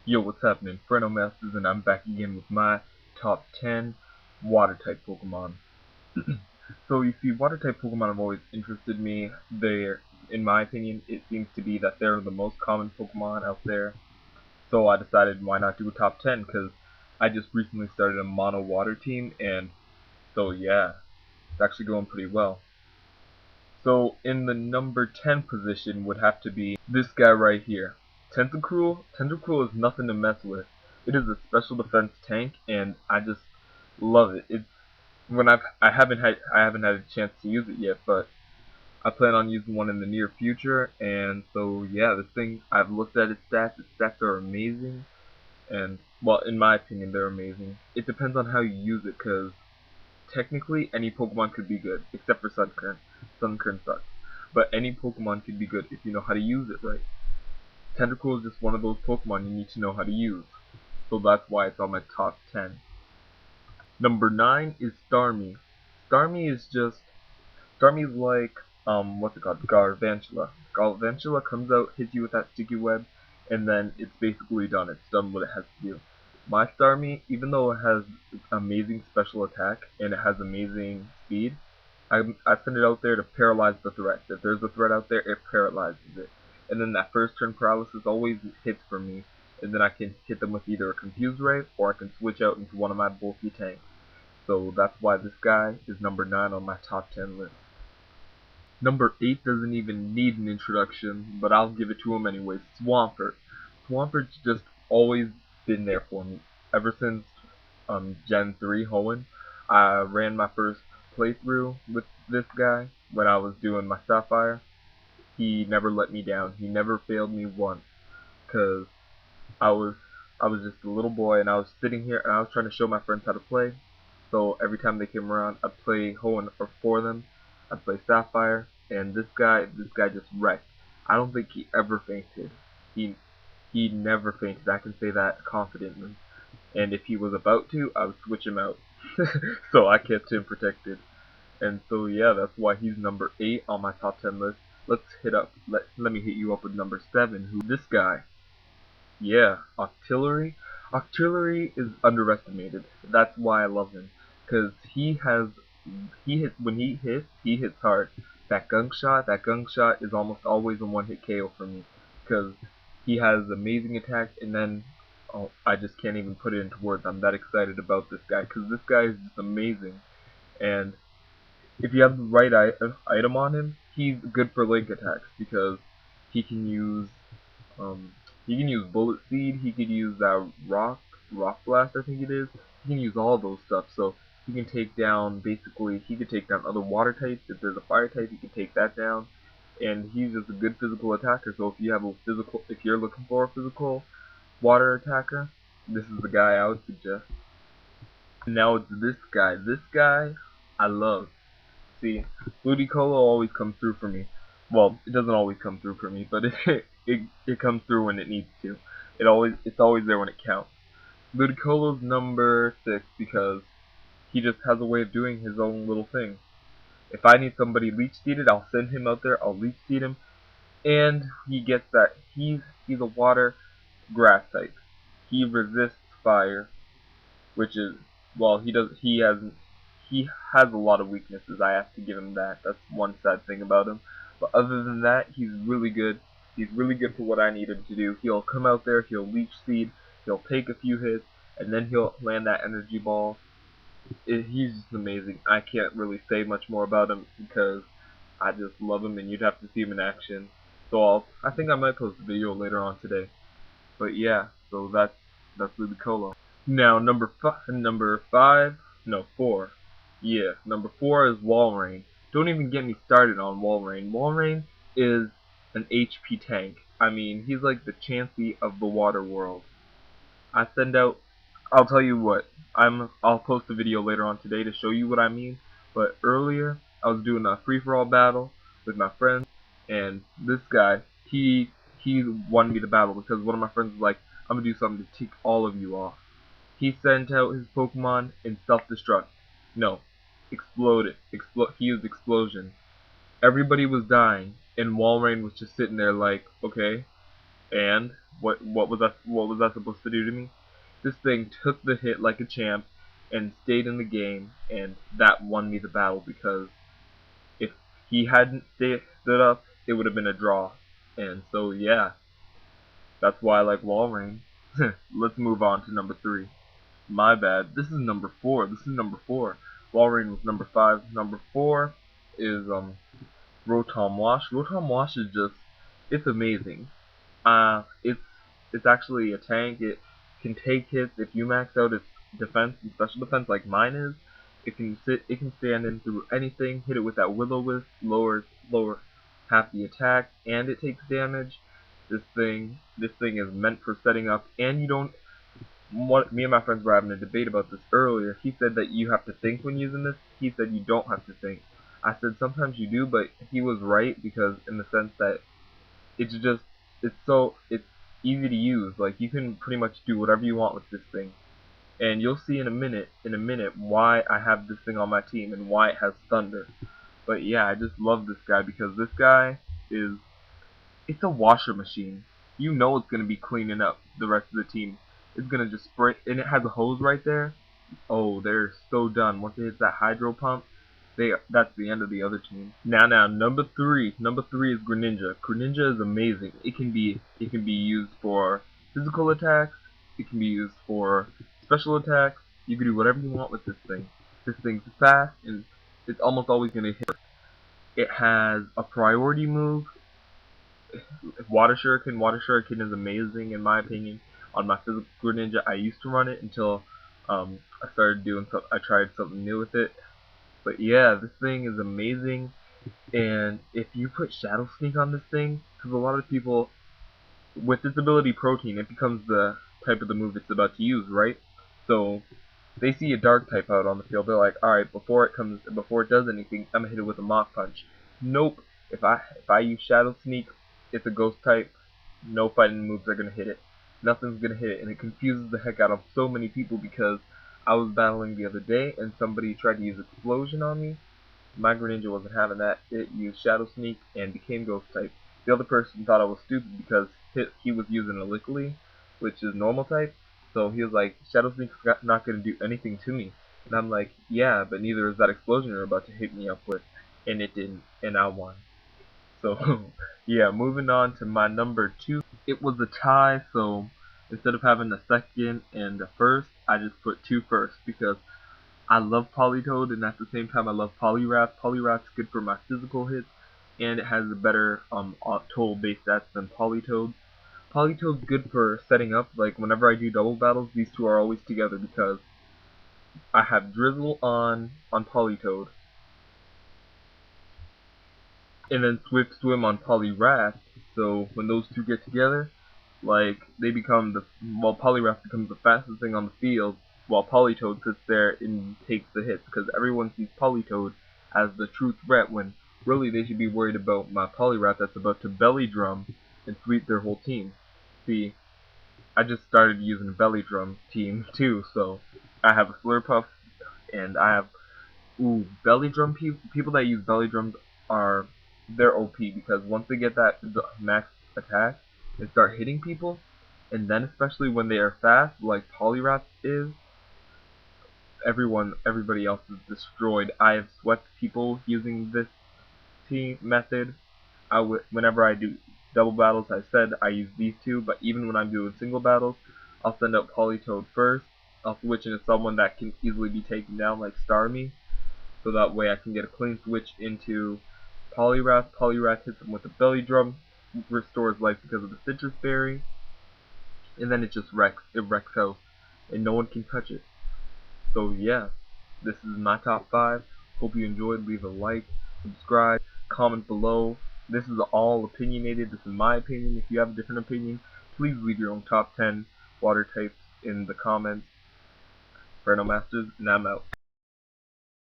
Yo, what's happening? Masters, and I'm back again with my top 10 water type Pokemon. So you see, water type Pokemon have always interested me. In my opinion, it seems to be that they're the most common Pokemon out there. So I decided why not do a top 10, because I just recently started a mono water team, and so yeah, it's actually going pretty well. So in the number 10 position would have to be this guy right here. Tentacruel. Tentacruel is nothing to mess with. It is a special defense tank, and I just love it. It's when I haven't had a chance to use it yet, but I plan on using one in the near future. And so yeah, this thing, I've looked at its stats. Its stats are amazing, and well, in my opinion, they're amazing. It depends on how you use it, because technically any Pokemon could be good, except for Sunkern. Sunkern sucks. But any Pokemon could be good if you know how to use it right. Tentacruel is just one of those Pokemon you need to know how to use. So that's why it's on my top 10. Number 9 is Starmie. Starmie is just, Starmie's like, what's it called? Garvantula. Garvantula comes out, hits you with that sticky web, and then it's basically done. It's done what it has to do. My Starmie, even though it has amazing special attack and it has amazing speed, I send it out there to paralyze the threat. If there's a threat out there, it paralyzes it. And then that first turn paralysis always hits for me, and then I can hit them with either a Confuse Ray or I can switch out into one of my bulky tanks. So that's why this guy is number 9 on my top 10 list. Number 8 doesn't even need an introduction, but I'll give it to him anyway. Swampert. Swampert's just always been there for me. Ever since Gen 3 Hoenn, I ran my first playthrough with this guy when I was doing my Sapphire. He never let me down. He never failed me once, because I was I was just a little boy, and I was sitting here and I was trying to show my friends how to play. So every time they came around, I'd play Hoenn or for them. I'd play Sapphire, and this guy just wrecked. I don't think he ever fainted. He he never fainted. I can say that confidently. And if he was about to, I would switch him out. So I kept him protected. And so yeah, that's why he's number 8 on my top 10 list. Let me hit you up with number 7. Who this guy? Yeah, Octillery. Octillery is underestimated. That's why I love him, because he hits hard. That gunk shot is almost always a one hit KO for me, because he has amazing attack, and then I just can't even put it into words. I'm that excited about this guy, because this guy is just amazing. And if you have the right item on him, he's good for link attacks, because he can use um, he can use Bullet Seed. He could use that Rock Blast, I think it is. He can use all those stuff. So he can take down, basically, he could take down other water types. If there's a fire type, he can take that down. And he's just a good physical attacker. So if you're looking for a physical water attacker, this is the guy I would suggest. Now it's this guy. This guy, I love. See, Ludicolo always comes through for me. Well, it doesn't always come through for me, but it comes through when it needs to. It's always there when it counts. Ludicolo's number 6 because he just has a way of doing his own little thing. If I need somebody leech seeded, I'll send him out there. I'll leech seed him, and he gets that. He's a water grass type. He resists fire, which is, well, he has a lot of weaknesses. I have to give him that. That's one sad thing about him. But other than that, he's really good. He's really good for what I need him to do. He'll come out there, he'll leech seed, he'll take a few hits, and then he'll land that energy ball. He's just amazing. I can't really say much more about him because I just love him, and you'd have to see him in action. So I think I might post a video later on today. But yeah, so that's Ludicolo. Now number five, no 4. Yeah, number 4 is Walrein. Don't even get me started on Walrein. Walrein is an HP tank. I mean, he's like the Chansey of the water world. I send out. I'll tell you what. I'll post a video later on today to show you what I mean. But earlier, I was doing a free for all battle with my friends, and this guy, he won me the battle because one of my friends was like, "I'm gonna do something to tick all of you off." He sent out his Pokemon in self-destruct. No, exploded. He used explosion. Everybody was dying, and Walrein was just sitting there like, okay. And what was that supposed to do to me? This thing took the hit like a champ and stayed in the game, and that won me the battle because if he hadn't stood up, it would have been a draw. And so yeah, that's why I like Walrein. Let's move on to number 3. My bad. This is number 4. Walrein was number 5. Number 4 is Rotom Wash. Rotom Wash is just, it's amazing. It's actually a tank. It can take hits if you max out its defense and special defense like mine is. It can stand in through anything. Hit it with that Will-O-Wisp, lower half the attack, and it takes damage. This thing is meant for setting up, and you don't. Me and my friends were having a debate about this earlier. He said that you have to think when using this. He said you don't have to think. I said sometimes you do, but he was right because in the sense that it's just it's easy to use. Like you can pretty much do whatever you want with this thing. And you'll see in a minute why I have this thing on my team and why it has thunder. But yeah, I just love this guy because this guy is it's a washer machine. You know it's gonna be cleaning up the rest of the team. It's gonna just spray, and it has a hose right there. Oh, they're so done. Once it hits that hydro pump, that's the end of the other team. Now, number 3. Number 3 is Greninja. Greninja is amazing. It can be used for physical attacks. It can be used for special attacks. You can do whatever you want with this thing. This thing's fast, and it's almost always gonna hit. It has a priority move. Water Shuriken. Water Shuriken is amazing in my opinion. On my physical Greninja, I used to run it until I tried something new with it. But yeah, this thing is amazing. And if you put Shadow Sneak on this thing, because a lot of people with its ability Protein, it becomes the type of the move it's about to use, right? So they see a dark type out on the field, they're like, alright, before it does anything, I'm gonna hit it with a Mach Punch. Nope. If I use Shadow Sneak, it's a ghost type, no fighting moves are gonna hit it. Nothing's gonna hit it, and it confuses the heck out of so many people because I was battling the other day and somebody tried to use Explosion on me. My Greninja wasn't having that. It used Shadow Sneak and became ghost type. The other person thought I was stupid because he was using a Lickly, which is normal type. So he was like, Shadow Sneak's not going to do anything to me. And I'm like, yeah, but neither is that explosion you're about to hit me up with. And it didn't, and I won. So, yeah, moving on to my number 2. It was a tie, so instead of having a second and a first, I just put 2 first because I love Politoed, and at the same time I love Poliwrath. Poliwrath's good for my physical hits, and it has a better total base stats than Politoed. Politoed's good for setting up, like whenever I do double battles, these two are always together because I have Drizzle on Politoed, and then Swift Swim on Poliwrath, so when those two get together, like, Poliwrath becomes the fastest thing on the field, while Politoed sits there and takes the hits, because everyone sees Politoed as the true threat when really they should be worried about my Poliwrath that's about to belly drum and sweep their whole team. See, I just started using a belly drum team too, so I have a Slurpuff, and I have, belly drum people that use belly drums they're OP, because once they get that max attack, and start hitting people, and then especially when they are fast, like Poliwrath is, everybody else is destroyed. I have swept people using this team method. Whenever I do double battles, I said I use these two, but even when I'm doing single battles, I'll send out Politoed first. I'll switch into someone that can easily be taken down, like Starmie, so that way I can get a clean switch into Poliwrath. Poliwrath hits him with a belly drum, restores life because of the citrus berry, and then it just wrecks out, and no one can touch it. So yeah, this is my top 5. Hope you enjoyed. Leave a like, subscribe, comment below. This is all opinionated. This is my opinion. If you have a different opinion, please leave your own top 10 water types in the comments. Inferno Masters, and I'm out.